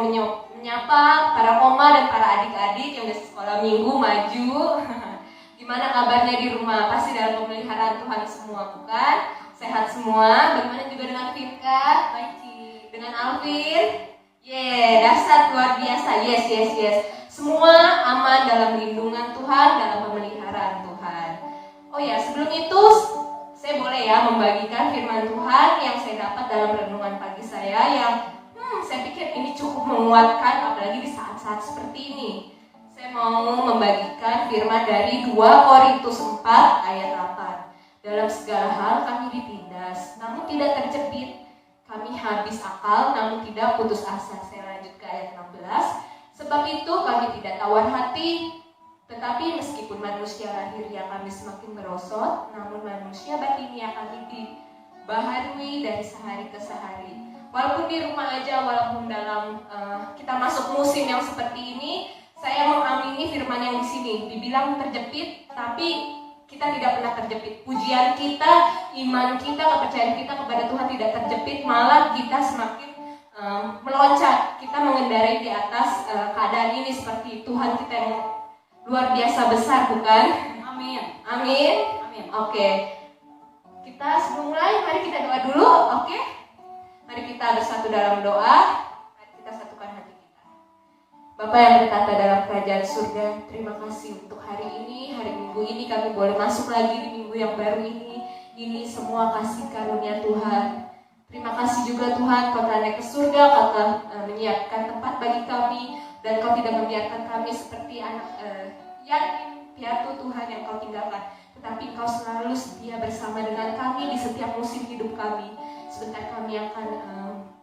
mau menyapa para oma dan para adik-adik yang udah sekolah minggu maju. Gimana kabarnya di rumah? Pasti dalam pemeliharaan Tuhan semua, bukan? Sehat semua. Bagaimana juga dengan Vinka? Baik, dengan Alvin? Dahsyat, luar biasa. Yes. Semua aman dalam lindungan Tuhan, dalam pemeliharaan Tuhan. Oh ya, sebelum itu saya boleh ya membagikan firman Tuhan yang saya dapat dalam renungan pagi saya yang saya pikir ini cukup menguatkan apalagi di saat-saat seperti ini. Saya mau membagikan firman dari 2 Korintus 4 ayat 8. Dalam segala hal kami ditindas, namun tidak terjepit. Kami habis akal, namun tidak putus asa. Saya lanjut ke ayat 16. Sebab itu kami tidak tawar hati, tetapi meskipun manusia lahirnya kami semakin merosot, namun manusia batinnya kami dibaharui dari sehari ke sehari. Walaupun di rumah aja, walaupun dalam kita masuk musim yang seperti ini, saya mengamini firman yang di sini. Dibilang terjepit, tapi kita tidak pernah terjepit. Pujian kita, iman kita, kepercayaan kita kepada Tuhan tidak terjepit, malah kita semakin meloncat. Kita mengendarai di atas keadaan ini seperti Tuhan kita yang luar biasa besar, bukan? Amin. Oke. Kita sebelum mulai, mari kita doa dulu, oke? Mari kita bersatu dalam doa. Mari kita satukan hati kita. Bapa yang bertata dalam kerajaan surga, terima kasih untuk hari ini, hari Minggu ini kami boleh masuk lagi di minggu yang baru ini. Ini semua kasih karunia Tuhan. Terima kasih juga Tuhan, Kau telah naik ke surga, Kau telah menyiapkan tempat bagi kami, dan Kau tidak membiarkan kami seperti anak yatim piatu Tuhan yang Kau tinggalkan, tetapi Kau selalu setia bersama dengan kami di setiap musim hidup kami. Sebentar kami akan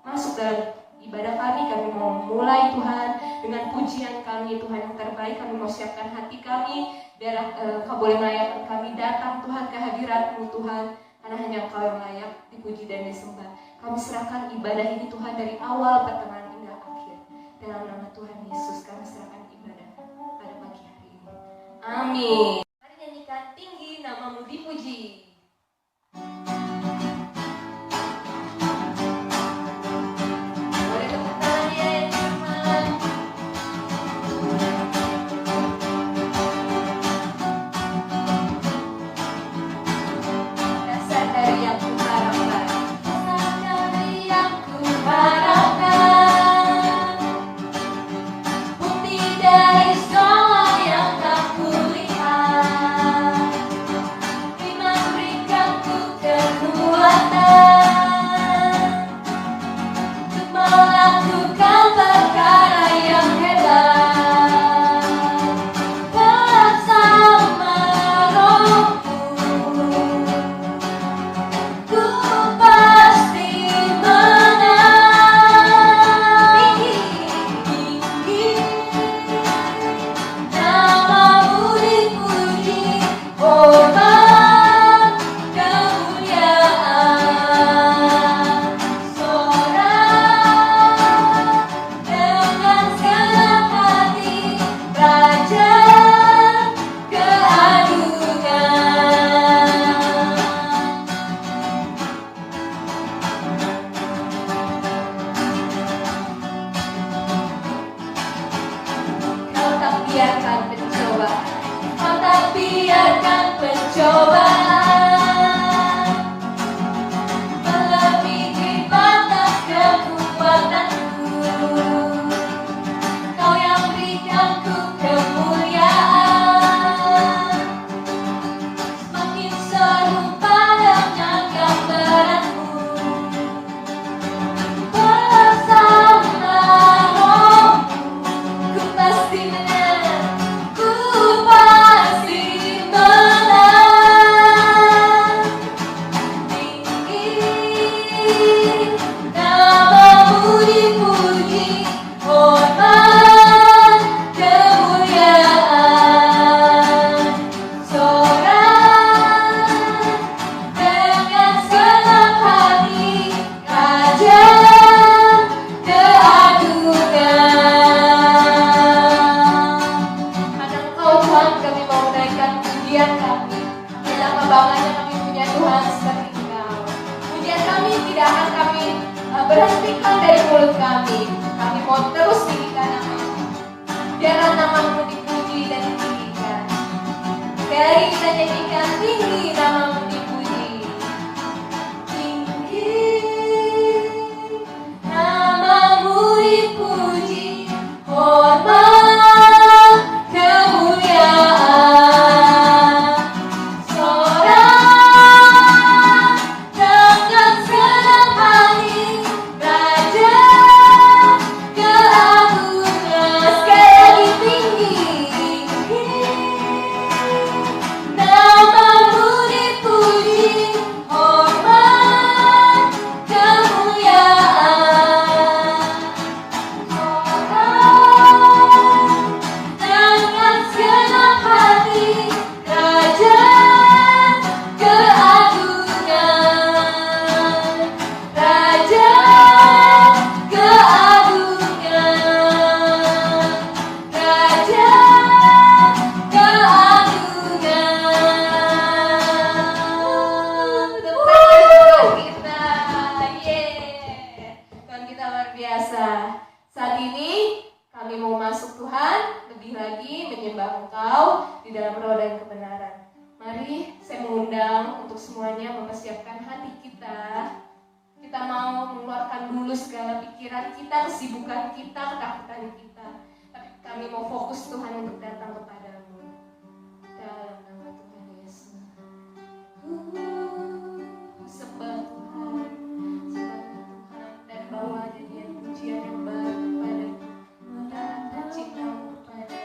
masuk dalam ibadah kami mau mulai Tuhan dengan pujian kami Tuhan yang terbaik. Kami mau siapkan hati kami biar Kau boleh melayakkan kami datang Tuhan ke hadirat-Mu Tuhan, karena hanya Kau yang layak dipuji dan disembah. Kami serahkan ibadah ini Tuhan dari awal, pertengahan hingga akhir. Dalam nama Tuhan Yesus kami serahkan ibadah pada pagi hari ini. Amin. Mari nyanyikan tinggi nama-Mu dipuji. Berhentikan dari mulut kami, Kami mau terus tinggikan nama-Mu. Biarlah nama-Mu dipuji dan ditinggikan. Sekali lagi kita nyanyikan, tinggi nama-Mu dipuji. Tinggi nama-Mu dipuji, hormat kemuliaan. Sorak dengan senang hati, Raja keagungan. Sekali lagi tinggi. Nama-Mu dipuji, hormat kemuliaan. Dengan senang hati, Raja keagungan. Raja keagungan. Raja keagungan. Tepuk tangan kita. Yeay. Tuhan kita luar biasa. Saat ini kami mau masuk Tuhan, lebih lagi menyembah Engkau di dalam roh dan kebenaran. Mari saya mengundang untuk semuanya mempersiapkan hati kita. Kita mau mengeluarkan dulu segala pikiran kita, kesibukan kita, ketakutan kita. Tapi kami mau fokus Tuhan untuk datang kepadamu. Dalam nama Tuhan Yesus. Sembah Tuhan, sembah Tuhan, dan bawa nyanyian pujian yang baru kepadamu. Mendatangkan cintamu kepadanya.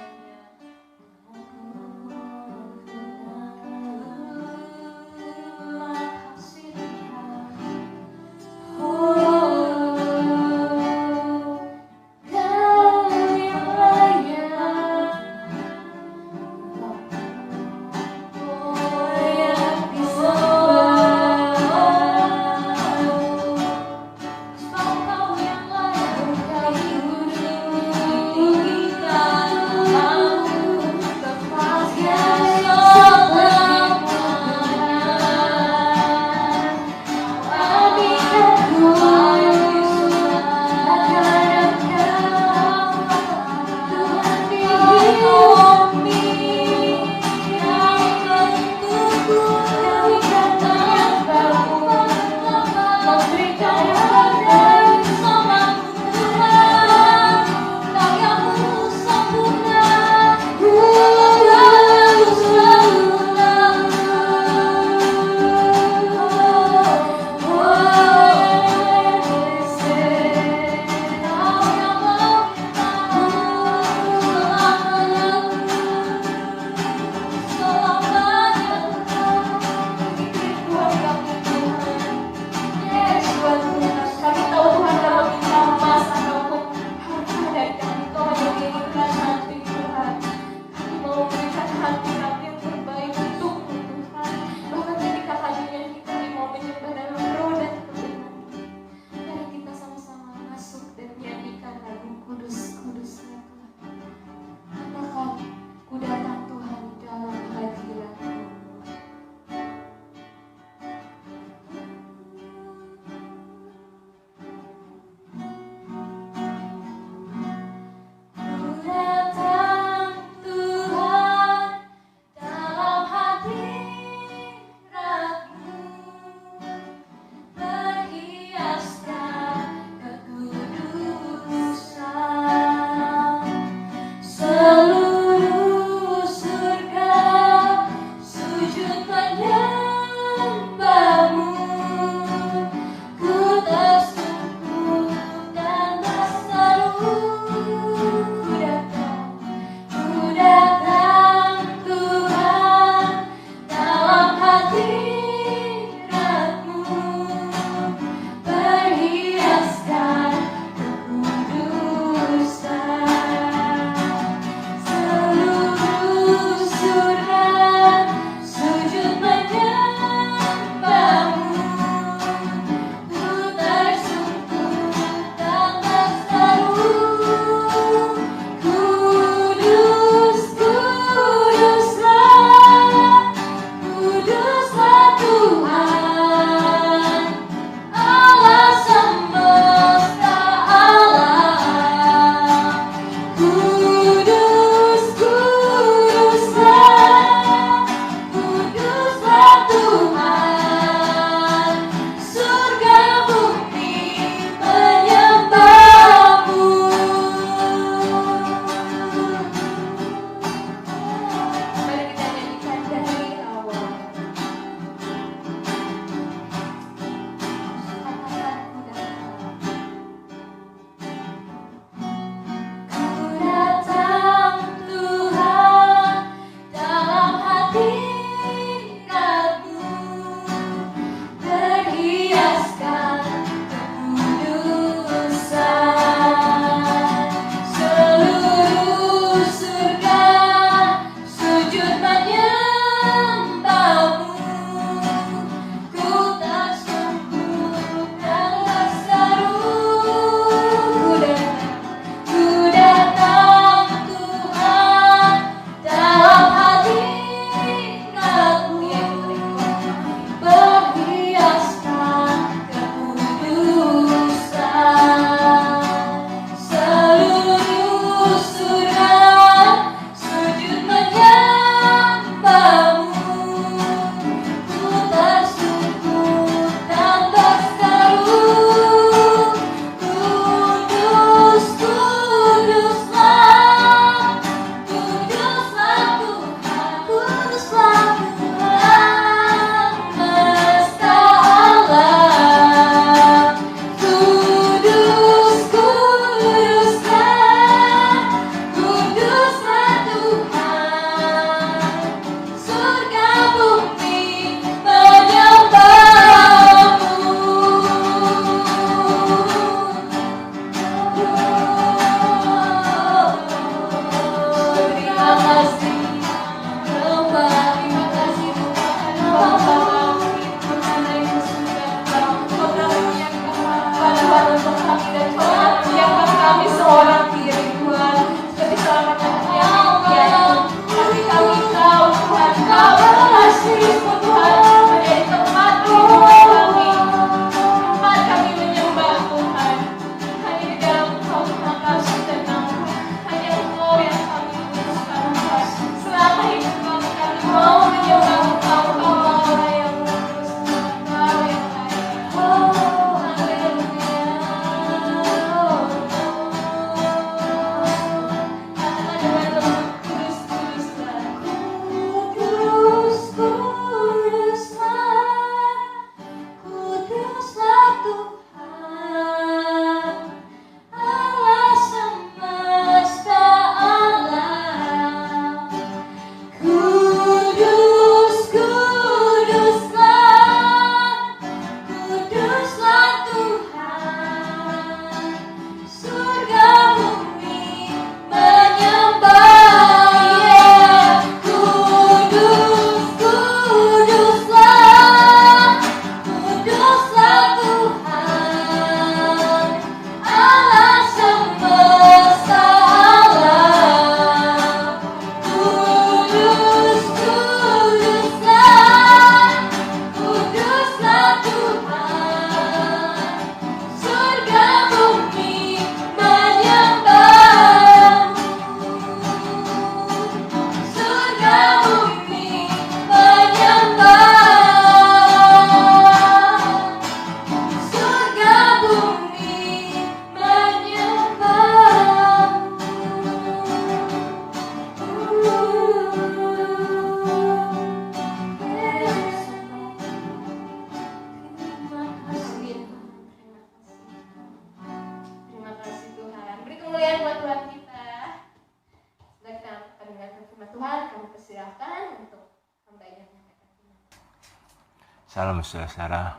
Salam saudara-saudara,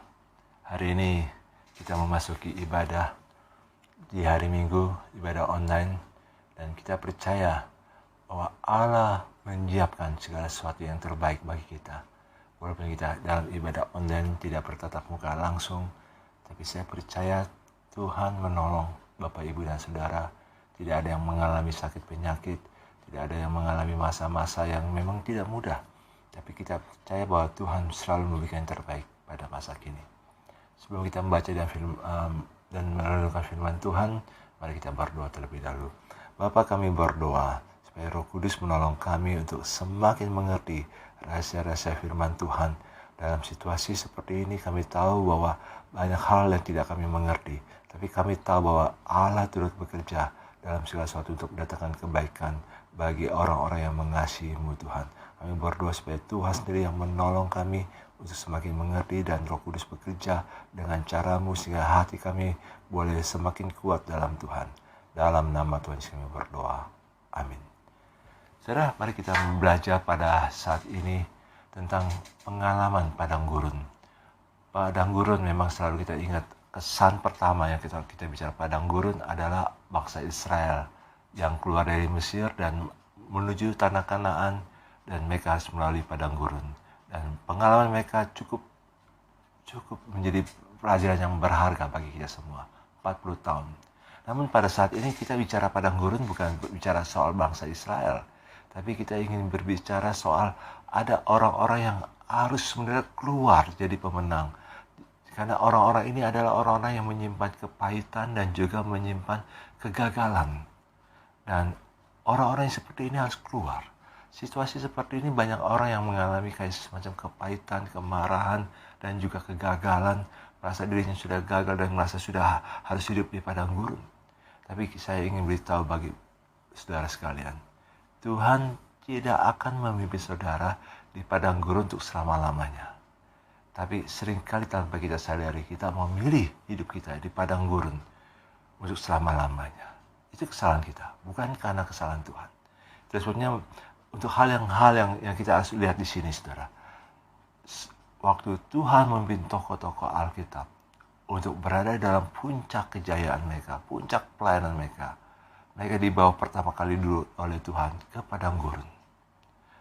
hari ini kita memasuki ibadah di hari Minggu, ibadah online, dan kita percaya bahwa Allah menyiapkan segala sesuatu yang terbaik bagi kita. Walaupun kita dalam ibadah online tidak bertatap muka langsung, tapi saya percaya Tuhan menolong Bapak, Ibu, dan Saudara. Tidak ada yang mengalami sakit penyakit, tidak ada yang mengalami masa-masa yang memang tidak mudah. Tapi kita percaya bahwa Tuhan selalu memberikan yang terbaik pada masa kini. Sebelum kita membaca dan merenungkan firman Tuhan, mari kita berdoa terlebih dahulu. Bapa, kami berdoa supaya Roh Kudus menolong kami untuk semakin mengerti rahasia-rahasia firman Tuhan. Dalam situasi seperti ini kami tahu bahwa banyak hal yang tidak kami mengerti. Tapi kami tahu bahwa Allah turut bekerja dalam segala sesuatu untuk mendatangkan kebaikan bagi orang-orang yang mengasihi-Mu Tuhan. Kami berdoa supaya Tuhan sendiri yang menolong kami untuk semakin mengerti dan Roh Kudus bekerja dengan cara-Mu sehingga hati kami boleh semakin kuat dalam Tuhan. Dalam nama Tuhan Yesus kami berdoa. Amin. Saudara, mari kita belajar pada saat ini tentang pengalaman padang gurun. Padang gurun memang selalu kita ingat. Kesan pertama yang kita bicara padang gurun adalah bangsa Israel yang keluar dari Mesir dan menuju tanah Kanaan, dan mereka harus melalui padang gurun. Dan pengalaman mereka cukup menjadi pelajaran yang berharga bagi kita semua. 40 tahun. Namun pada saat ini kita bicara padang gurun bukan bicara soal bangsa Israel, tapi kita ingin berbicara soal ada orang-orang yang harus sebenarnya keluar jadi pemenang. Karena orang-orang ini adalah orang-orang yang menyimpan kepahitan dan juga menyimpan kegagalan. Dan orang-orang yang seperti ini harus keluar. Situasi seperti ini banyak orang yang mengalami kayak semacam kepahitan, kemarahan, dan juga kegagalan. Merasa dirinya sudah gagal dan merasa sudah harus hidup di padang gurun. Tapi saya ingin beritahu bagi saudara sekalian, Tuhan tidak akan memimpin saudara di padang gurun untuk selama-lamanya. Tapi seringkali tanpa kita sadari, kita memilih hidup kita di padang gurun untuk selama-lamanya. Itu kesalahan kita, bukan karena kesalahan Tuhan. Itu sebabnya untuk hal yang kita harus lihat di sini, saudara. Waktu Tuhan memimpin tokoh-tokoh Alkitab untuk berada dalam puncak kejayaan mereka, puncak pelayanan mereka, mereka dibawa pertama kali dulu oleh Tuhan ke padang gurun.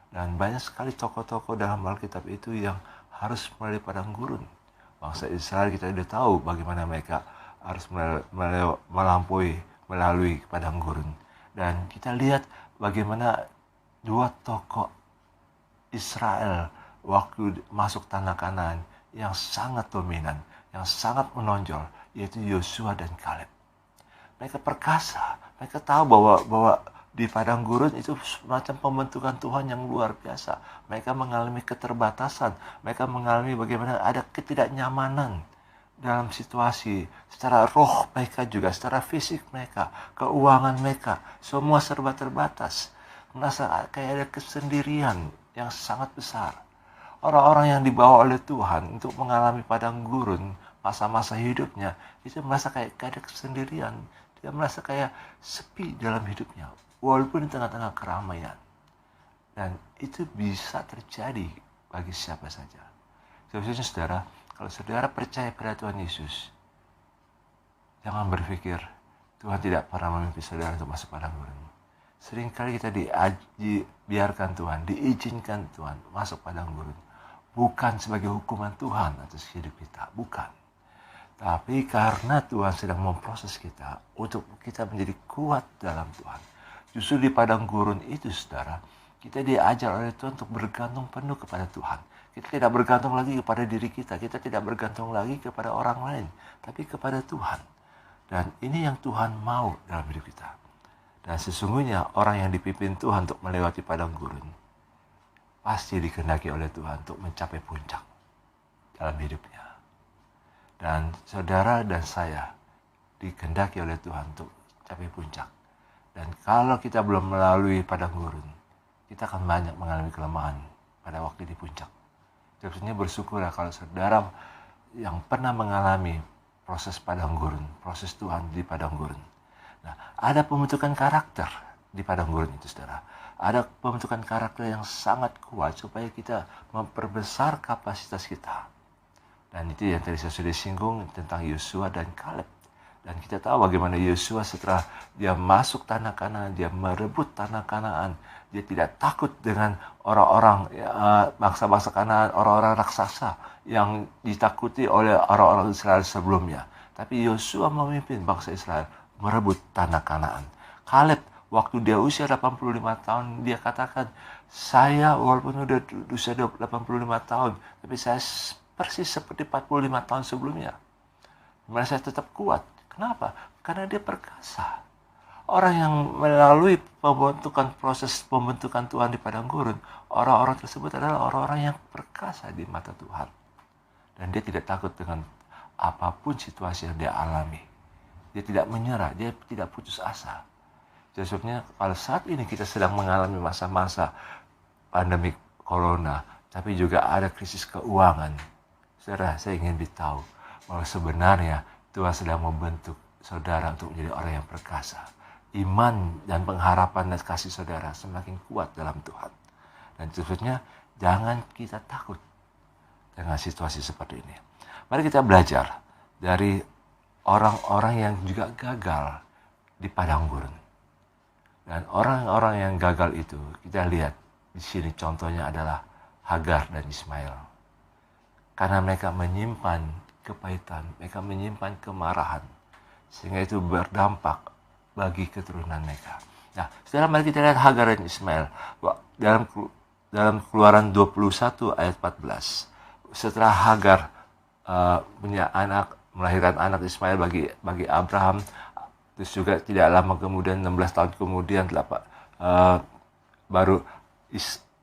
Dan banyak sekali tokoh-tokoh dalam Alkitab itu yang harus melalui padang gurun. Bangsa Israel kita sudah tahu bagaimana mereka harus melalui padang gurun. Dan kita lihat bagaimana dua tokoh Israel waktu masuk tanah Kanaan yang sangat dominan, yang sangat menonjol, yaitu Yosua dan Kaleb. Mereka perkasa, mereka tahu bahwa di padang gurun itu semacam pembentukan Tuhan yang luar biasa. Mereka mengalami keterbatasan, mereka mengalami bagaimana ada ketidaknyamanan dalam situasi secara roh mereka juga, secara fisik mereka, keuangan mereka, semua serba terbatas. Merasa kayak ada kesendirian yang sangat besar. Orang-orang yang dibawa oleh Tuhan untuk mengalami padang gurun masa-masa hidupnya, itu merasa kayak ada kesendirian. Dia merasa kayak sepi dalam hidupnya, walaupun di tengah-tengah keramaian. Dan itu bisa terjadi bagi siapa saja. Khususnya saudara, kalau saudara percaya pada Tuhan Yesus, jangan berpikir Tuhan tidak pernah memimpin saudara untuk masuk padang gurun. Seringkali kita dibiarkan Tuhan, diizinkan Tuhan masuk padang gurun. Bukan sebagai hukuman Tuhan atas hidup kita, bukan. Tapi karena Tuhan sedang memproses kita untuk kita menjadi kuat dalam Tuhan. Justru di padang gurun itu, saudara, kita diajar oleh Tuhan untuk bergantung penuh kepada Tuhan. Kita tidak bergantung lagi kepada diri kita. Kita tidak bergantung lagi kepada orang lain. Tapi kepada Tuhan. Dan ini yang Tuhan mau dalam hidup kita. Dan sesungguhnya orang yang dipimpin Tuhan untuk melewati padang gurun pasti dikehendaki oleh Tuhan untuk mencapai puncak dalam hidupnya. Dan saudara dan saya dikehendaki oleh Tuhan untuk mencapai puncak. Dan kalau kita belum melalui padang gurun, kita akan banyak mengalami kelemahan pada waktu di puncak. Sebenarnya bersyukurlah kalau saudara yang pernah mengalami proses padang gurun, proses Tuhan di padang gurun. Nah, ada pembentukan karakter di padang gurun itu, saudara. Ada pembentukan karakter yang sangat kuat supaya kita memperbesar kapasitas kita. Dan itu yang tadi saya sudah singgung tentang Yosua dan Kaleb. Dan kita tahu bagaimana Yosua setelah dia masuk tanah Kanaan, dia merebut tanah Kanaan. Dia tidak takut dengan orang-orang bangsa-bangsa Kanaan, orang-orang raksasa yang ditakuti oleh orang-orang Israel sebelumnya. Tapi Yosua memimpin bangsa Israel merebut tanah Kanaan. Kaleb waktu dia usia 85 tahun, dia katakan, saya walaupun udah usia 85 tahun, tapi saya persis seperti 45 tahun sebelumnya. Dimana saya tetap kuat. Kenapa? Karena dia perkasa. Orang yang melalui proses pembentukan Tuhan di padang gurun, orang-orang tersebut adalah orang-orang yang perkasa di mata Tuhan. Dan dia tidak takut dengan apapun situasi yang dia alami. Dia tidak menyerah, dia tidak putus asa. Sebabnya kalau saat ini kita sedang mengalami masa-masa pandemi corona, tapi juga ada krisis keuangan. Saudara, saya ingin beritahu bahwa sebenarnya Tuhan sedang membentuk saudara untuk menjadi orang yang perkasa. Iman dan pengharapan dan kasih saudara semakin kuat dalam Tuhan. Dan sebetulnya jangan kita takut dengan situasi seperti ini. Mari kita belajar dari orang-orang yang juga gagal di padang gurun. Dan orang-orang yang gagal itu kita lihat di sini contohnya adalah Hagar dan Ismail. Karena mereka menyimpan kepahitan, mereka menyimpan kemarahan, sehingga itu berdampak bagi keturunan mereka. Nah, setelah mari kita lihat Hagar dan Ismail dalam Keluaran 21 ayat 14. Setelah Hagar punya anak, melahirkan anak Ismail bagi Abraham, terus juga tidak lama kemudian 16 tahun kemudian baru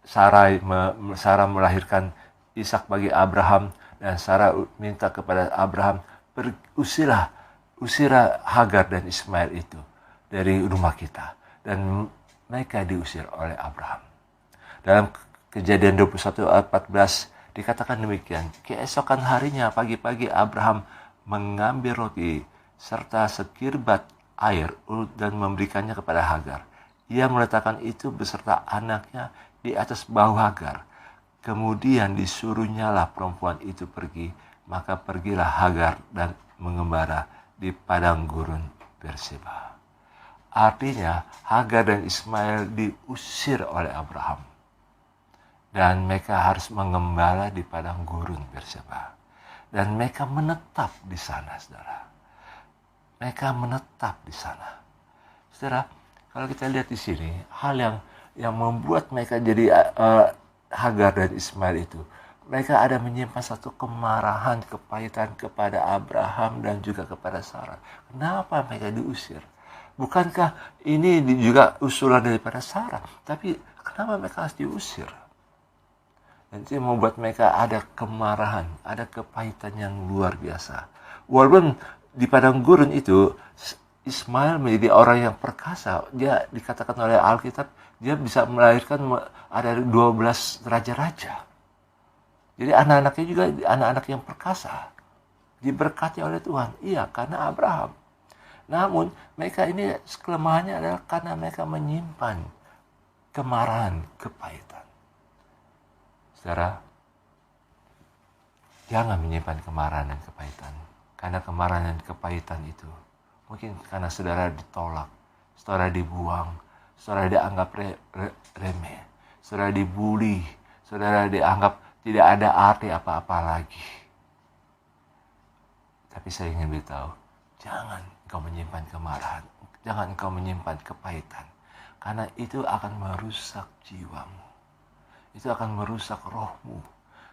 Sarah melahirkan Ishak bagi Abraham. Dan Sarah minta kepada Abraham, usirlah Hagar dan Ismail itu dari rumah kita. Dan mereka diusir oleh Abraham. Dalam Kejadian 21 ayat 14 dikatakan demikian. Keesokan harinya pagi-pagi Abraham mengambil roti serta sekirbat air dan memberikannya kepada Hagar. Ia meletakkan itu beserta anaknya di atas bahu Hagar. Kemudian disuruhnyalah perempuan itu pergi, maka pergilah Hagar dan mengembara di padang gurun Berseba. Artinya Hagar dan Ismail diusir oleh Abraham. Dan mereka harus mengembara di padang gurun Berseba. Dan mereka menetap di sana, saudara. Mereka menetap di sana. Saudara, kalau kita lihat di sini, hal yang membuat mereka jadi Hagar dan Ismail itu, mereka ada menyimpan satu kemarahan, kepahitan kepada Abraham dan juga kepada Sarah. Kenapa mereka diusir? Bukankah ini juga usulan daripada Sarah? Tapi kenapa mereka harus diusir? Dan itu membuat mereka ada kemarahan, ada kepahitan yang luar biasa. Walaupun di padang gurun itu, Ismail menjadi orang yang perkasa. Dia dikatakan oleh Alkitab, dia bisa melahirkan ada 12 raja-raja. Jadi anak-anaknya juga anak-anak yang perkasa. Diberkati oleh Tuhan. Iya, karena Abraham. Namun, mereka ini kelemahannya adalah karena mereka menyimpan kemarahan, kepahitan. Saudara, jangan menyimpan kemarahan dan kepahitan. Karena kemarahan dan kepahitan itu mungkin karena saudara ditolak, saudara dibuang, saudara dianggap remeh, saudara dibully, saudara dianggap tidak ada arti apa-apa lagi. Tapi saya ingin beritahu, jangan engkau menyimpan kemarahan, jangan engkau menyimpan kepahitan, karena itu akan merusak jiwamu, itu akan merusak rohmu,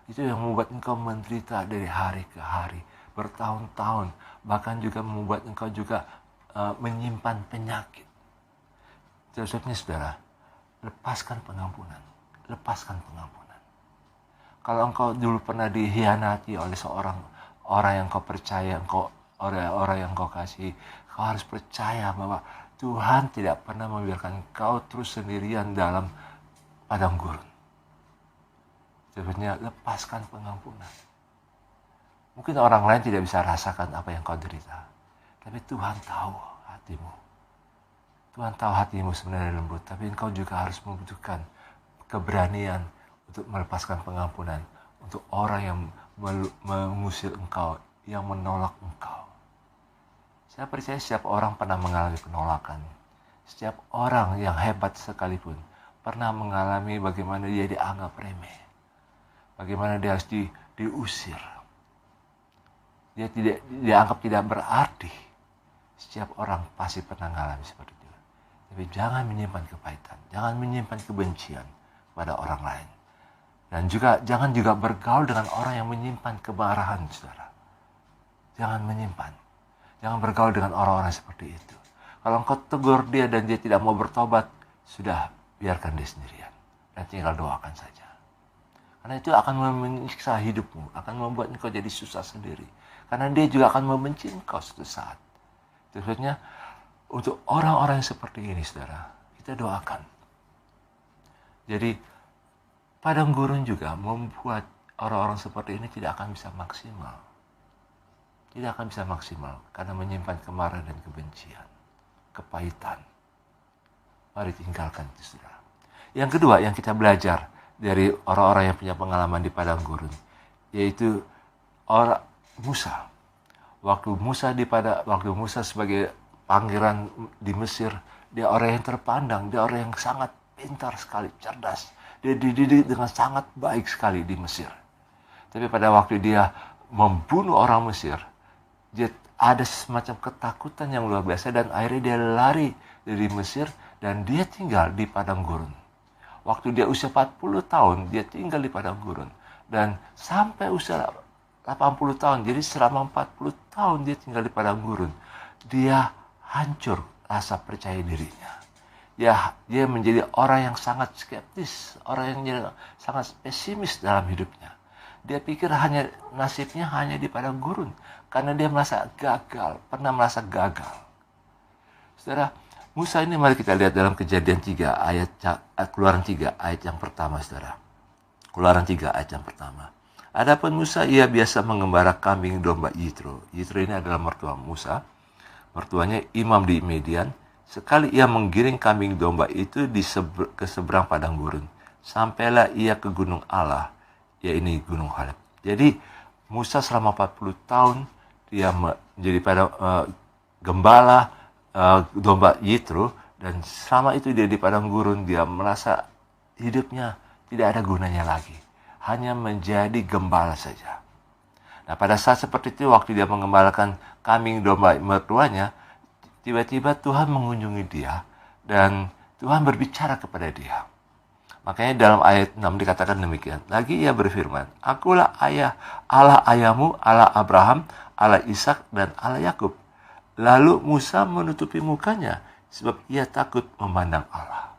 itu yang membuat engkau menderita dari hari ke hari, bertahun-tahun, bahkan juga membuat engkau juga menyimpan penyakit. Sebabnya saudara, lepaskan pengampunan. Lepaskan pengampunan. Kalau engkau dulu pernah dihianati oleh seorang orang yang kau percaya, orang yang kau kasih, kau harus percaya bahwa Tuhan tidak pernah membiarkan kau terus sendirian dalam padang gurun. Sebabnya lepaskan pengampunan. Mungkin orang lain tidak bisa rasakan apa yang kau derita. Tapi Tuhan tahu hatimu. Tuhan tahu hatimu sebenarnya lembut. Tapi engkau juga harus membutuhkan keberanian untuk melepaskan pengampunan. Untuk orang yang mengusir engkau, yang menolak engkau. Saya percaya setiap orang pernah mengalami penolakan. Setiap orang yang hebat sekalipun pernah mengalami bagaimana dia dianggap remeh. Bagaimana dia harus diusir. Dia dianggap tidak berarti. Setiap orang pasti pernah mengalami seperti itu. Tapi jangan menyimpan kepahitan. Jangan menyimpan kebencian pada orang lain. Dan juga jangan juga bergaul dengan orang yang menyimpan kemarahan, saudara. Jangan menyimpan. Jangan bergaul dengan orang-orang seperti itu. Kalau engkau tegur dia dan dia tidak mau bertobat, sudah, biarkan dia sendirian. Dan tinggal doakan saja. Karena itu akan menyiksa hidupmu, akan membuat engkau jadi susah sendiri. Karena dia juga akan membenci engkau suatu saat. Maksudnya, untuk orang-orang yang seperti ini, saudara, kita doakan. Jadi, padang gurun juga membuat orang-orang seperti ini tidak akan bisa maksimal. Tidak akan bisa maksimal karena menyimpan kemarahan dan kebencian, kepahitan. Mari tinggalkan itu, saudara. Yang kedua yang kita belajar dari orang-orang yang punya pengalaman di padang gurun, yaitu orang Musa. Waktu Musa sebagai pangeran di Mesir, dia orang yang terpandang, dia orang yang sangat pintar sekali, cerdas. Dia dididik dengan sangat baik sekali di Mesir. Tapi pada waktu dia membunuh orang Mesir, dia ada semacam ketakutan yang luar biasa dan akhirnya dia lari dari Mesir dan dia tinggal di padang gurun. Waktu dia usia 40 tahun, dia tinggal di padang gurun. Dan sampai usia 80 tahun, jadi selama 40 tahun dia tinggal di padang gurun. Dia hancur rasa percaya dirinya. Dia menjadi orang yang sangat skeptis, orang yang sangat pesimis dalam hidupnya. Dia pikir nasibnya hanya di padang gurun. Karena dia merasa gagal, pernah merasa gagal. Saudara, Musa ini mari kita lihat dalam Kejadian 3 Keluaran 3 ayat yang pertama, saudara. Keluaran 3 ayat yang pertama. Adapun Musa, ia biasa mengembara kambing domba Yitro. Yitro ini adalah mertua Musa. Mertuanya imam di Midian. Sekali ia menggiring kambing domba itu ke seberang padang gurun. Sampailah ia ke gunung Allah, yaitu gunung Horeb. Jadi Musa selama 40 tahun dia menjadi gembala domba Yitro, dan selama itu dia di padang gurun, dia merasa hidupnya tidak ada gunanya lagi, hanya menjadi gembala saja. Nah, pada saat seperti itu, waktu dia mengembalakan kambing domba mertuanya, tiba-tiba Tuhan mengunjungi dia dan Tuhan berbicara kepada dia. Makanya dalam ayat 6 dikatakan demikian. Lagi ia berfirman, Akulah Allah ayahmu, Allah Abraham, Allah Ishak, dan Allah Yakub. Lalu Musa menutupi mukanya, sebab ia takut memandang Allah.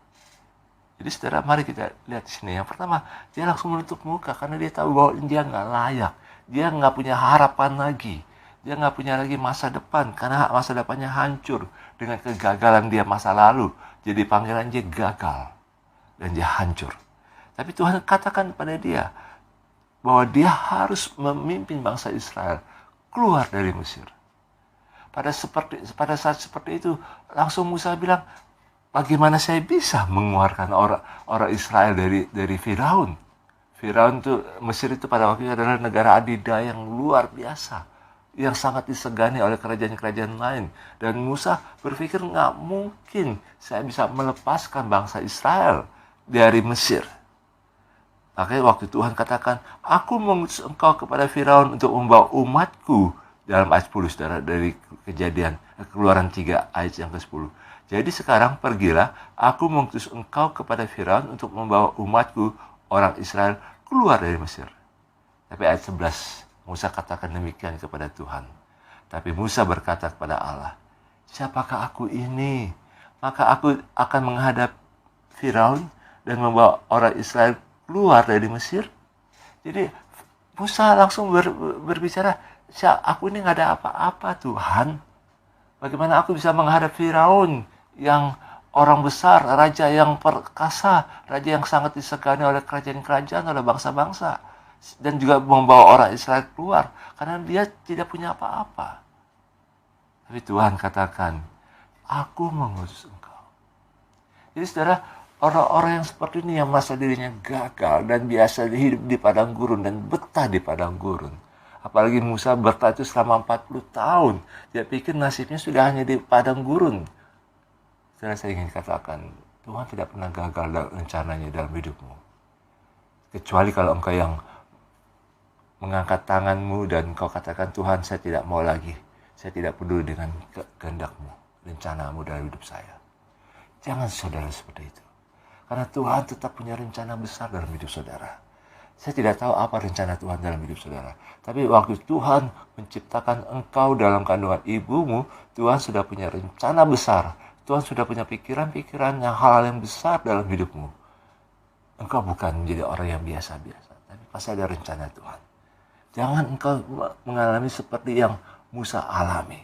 Jadi saudara, mari kita lihat di sini. Yang pertama, dia langsung menutup muka karena dia tahu bahwa dia nggak layak. Dia nggak punya harapan lagi. Dia nggak punya lagi masa depan karena masa depannya hancur dengan kegagalan dia masa lalu. Jadi panggilan dia gagal. Dan dia hancur. Tapi Tuhan katakan pada dia bahwa dia harus memimpin bangsa Israel keluar dari Mesir. Pada saat seperti itu, langsung Musa bilang, bagaimana saya bisa mengeluarkan orang Israel dari Firaun? Firaun itu, Mesir itu pada waktu itu adalah negara adidaya yang luar biasa, yang sangat disegani oleh kerajaan-kerajaan lain. Dan Musa berpikir, nggak mungkin saya bisa melepaskan bangsa Israel dari Mesir. Makanya waktu Tuhan katakan, aku mengutus engkau kepada Firaun untuk membawa umatku, dalam ayat 10, saudara, dari Keluaran 3 ayat yang ke-10. Jadi sekarang pergilah, aku mengutus engkau kepada Firaun untuk membawa umatku, orang Israel, keluar dari Mesir. Tapi ayat 11, Musa katakan demikian kepada Tuhan. Tapi Musa berkata kepada Allah, siapakah aku ini? Maka aku akan menghadap Firaun dan membawa orang Israel keluar dari Mesir. Jadi Musa langsung berbicara, aku ini nggak ada apa-apa Tuhan. Bagaimana aku bisa menghadap Firaun yang orang besar, raja yang perkasa, raja yang sangat disegani oleh kerajaan-kerajaan, oleh bangsa-bangsa, dan juga membawa orang Israel keluar karena dia tidak punya apa-apa. Tapi Tuhan katakan, aku mengutus engkau. Jadi saudara, Orang-orang yang seperti ini yang merasa dirinya gagal dan biasa hidup di padang gurun dan betah di padang gurun. Apalagi Musa bertah itu selama 40 tahun. Dia pikir nasibnya sudah hanya di padang gurun. Saya ingin katakan, Tuhan tidak pernah gagal dalam rencananya dalam hidupmu. Kecuali kalau engkau yang mengangkat tanganmu dan engkau katakan, Tuhan, saya tidak mau lagi. Saya tidak peduli dengan kehendakmu, rencanamu dalam hidup saya. Jangan saudara seperti itu. Karena Tuhan tetap punya rencana besar dalam hidup saudara. Saya tidak tahu apa rencana Tuhan dalam hidup saudara. Tapi waktu Tuhan menciptakan engkau dalam kandungan ibumu, Tuhan sudah punya rencana besar. Tuhan sudah punya pikiran-pikiran yang hal-hal yang besar dalam hidupmu. Engkau bukan menjadi orang yang biasa-biasa. Tapi pasti ada rencana Tuhan. Jangan engkau mengalami seperti yang Musa alami.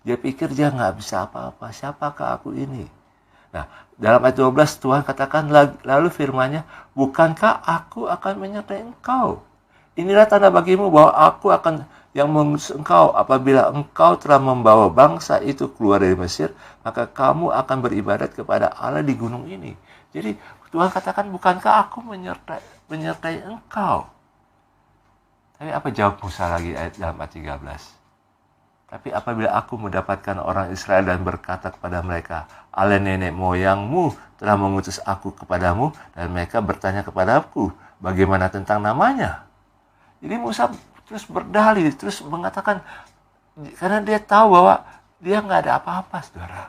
Dia pikir dia nggak bisa apa-apa. Siapakah aku ini? Nah, dalam ayat 12 Tuhan katakan lalu firman-Nya, bukankah aku akan menyertai engkau? Inilah tanda bagimu bahwa aku akan yang mengutus engkau. Apabila engkau telah membawa bangsa itu keluar dari Mesir, maka kamu akan beribadat kepada Allah di gunung ini. Jadi Tuhan katakan, bukankah aku menyertai engkau? Tapi apa jawab Musa lagi dalam ayat 13? Tapi apabila aku mendapatkan orang Israel dan berkata kepada mereka, Allah nenek moyangmu telah mengutus aku kepadamu, dan mereka bertanya kepadaku, bagaimana tentang namanya? Jadi Musa terus berdalih, terus mengatakan, karena dia tahu bahwa dia nggak ada apa-apa, saudara.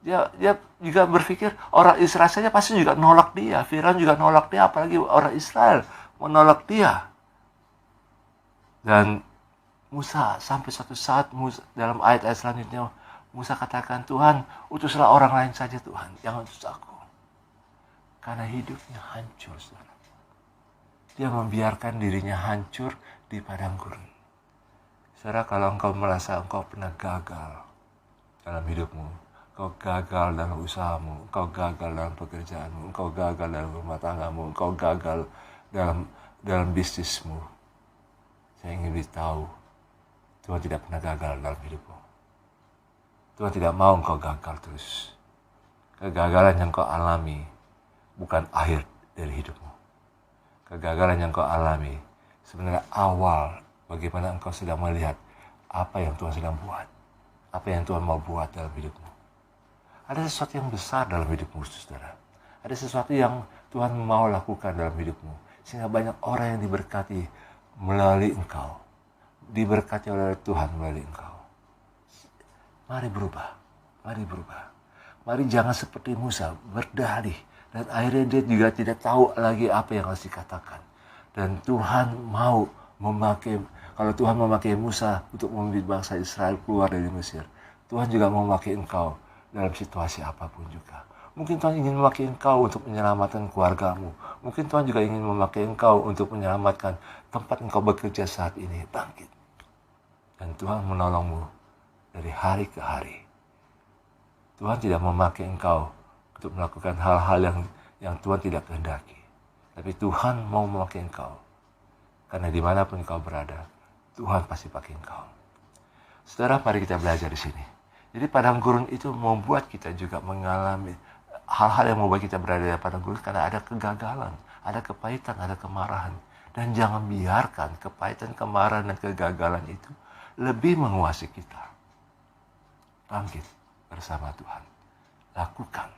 Dia juga berpikir orang Israel saja pasti juga nolak dia. Firaun juga nolak dia, apalagi orang Israel menolak dia. Dan Musa sampai suatu saat dalam ayat-ayat selanjutnya Musa katakan, Tuhan, utuslah orang lain saja Tuhan, jangan utus aku. Karena hidupnya hancur, saudara. Dia membiarkan dirinya hancur di padang gurun. Saudara, kalau engkau merasa engkau pernah gagal dalam hidupmu, engkau gagal dalam usahamu, engkau gagal dalam pekerjaanmu, engkau gagal dalam rumah tanggamu, engkau gagal dalam bisnismu, saya ingin beritahu, Tuhan tidak pernah gagal dalam hidupmu. Tuhan tidak mau engkau gagal terus. Kegagalan yang kau alami bukan akhir dari hidupmu. Kegagalan yang kau alami sebenarnya awal bagaimana engkau sedang melihat apa yang Tuhan sedang buat. Apa yang Tuhan mau buat dalam hidupmu. Ada sesuatu yang besar dalam hidupmu, saudara. Ada sesuatu yang Tuhan mau lakukan dalam hidupmu. Sehingga banyak orang yang diberkati melalui engkau. Diberkati oleh Tuhan melalui engkau. Mari berubah. Mari berubah. Mari jangan seperti Musa berdalih. Dan akhirnya dia juga tidak tahu lagi apa yang harus dikatakan. Dan Tuhan mau memakai, kalau Tuhan memakai Musa untuk membimbing bangsa Israel keluar dari Mesir, Tuhan juga mau memakai engkau dalam situasi apapun juga. Mungkin Tuhan ingin memakai engkau untuk menyelamatkan keluargamu. Mungkin Tuhan juga ingin memakai engkau untuk menyelamatkan tempat engkau bekerja saat ini. Bangkit. Dan Tuhan menolongmu dari hari ke hari. Tuhan tidak memakai engkau untuk melakukan hal-hal yang Tuhan tidak kehendaki. Tapi Tuhan mau memakai engkau. Karena dimanapun engkau berada, Tuhan pasti pakai engkau. Saudara, mari kita belajar di sini. Jadi padang gurun itu membuat kita juga mengalami hal-hal yang membuat kita berada di padang gurun karena ada kegagalan, ada kepahitan, ada kemarahan. Dan jangan biarkan kepahitan, kemarahan, dan kegagalan itu lebih menguasai kita. Bangkit bersama Tuhan. Lakukan.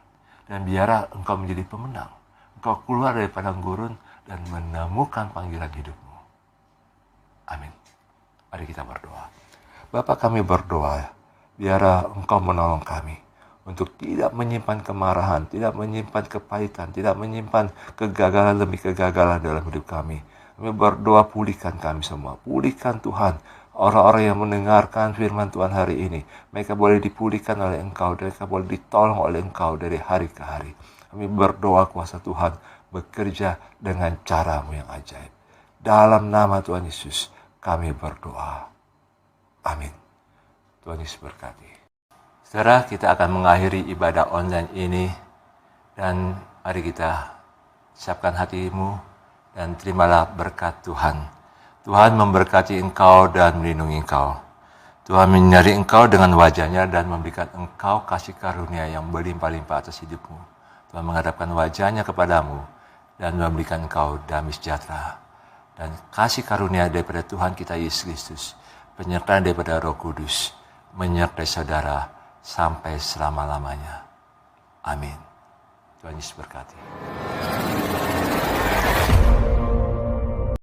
Dan biarlah engkau menjadi pemenang. Engkau keluar dari padang gurun dan menemukan panggilan hidupmu. Amin. Mari kita berdoa. Bapa, kami berdoa, biarlah engkau menolong kami untuk tidak menyimpan kemarahan, tidak menyimpan kepahitan, tidak menyimpan kegagalan demi kegagalan dalam hidup kami. Kami berdoa, pulihkan kami semua. Pulihkan Tuhan orang-orang yang mendengarkan firman Tuhan hari ini. Mereka boleh dipulihkan oleh Engkau, mereka boleh ditolong oleh Engkau dari hari ke hari. Kami berdoa kuasa Tuhan bekerja dengan cara-Mu yang ajaib. Dalam nama Tuhan Yesus kami berdoa. Amin. Tuhan Yesus berkati. Saudara, kita akan mengakhiri ibadah online ini. Dan mari kita siapkan hatimu dan terimalah berkat Tuhan. Tuhan memberkati engkau dan melindungi engkau. Tuhan menyinari engkau dengan wajah-Nya dan memberikan engkau kasih karunia yang berlimpah-limpah atas hidupmu. Tuhan menghadapkan wajahnya kepadamu dan memberikan engkau damai sejahtera. Dan kasih karunia daripada Tuhan kita Yesus Kristus, penyertaan daripada Roh Kudus, menyertai saudara sampai selama-lamanya. Amin. Tuhan Yesus berkati.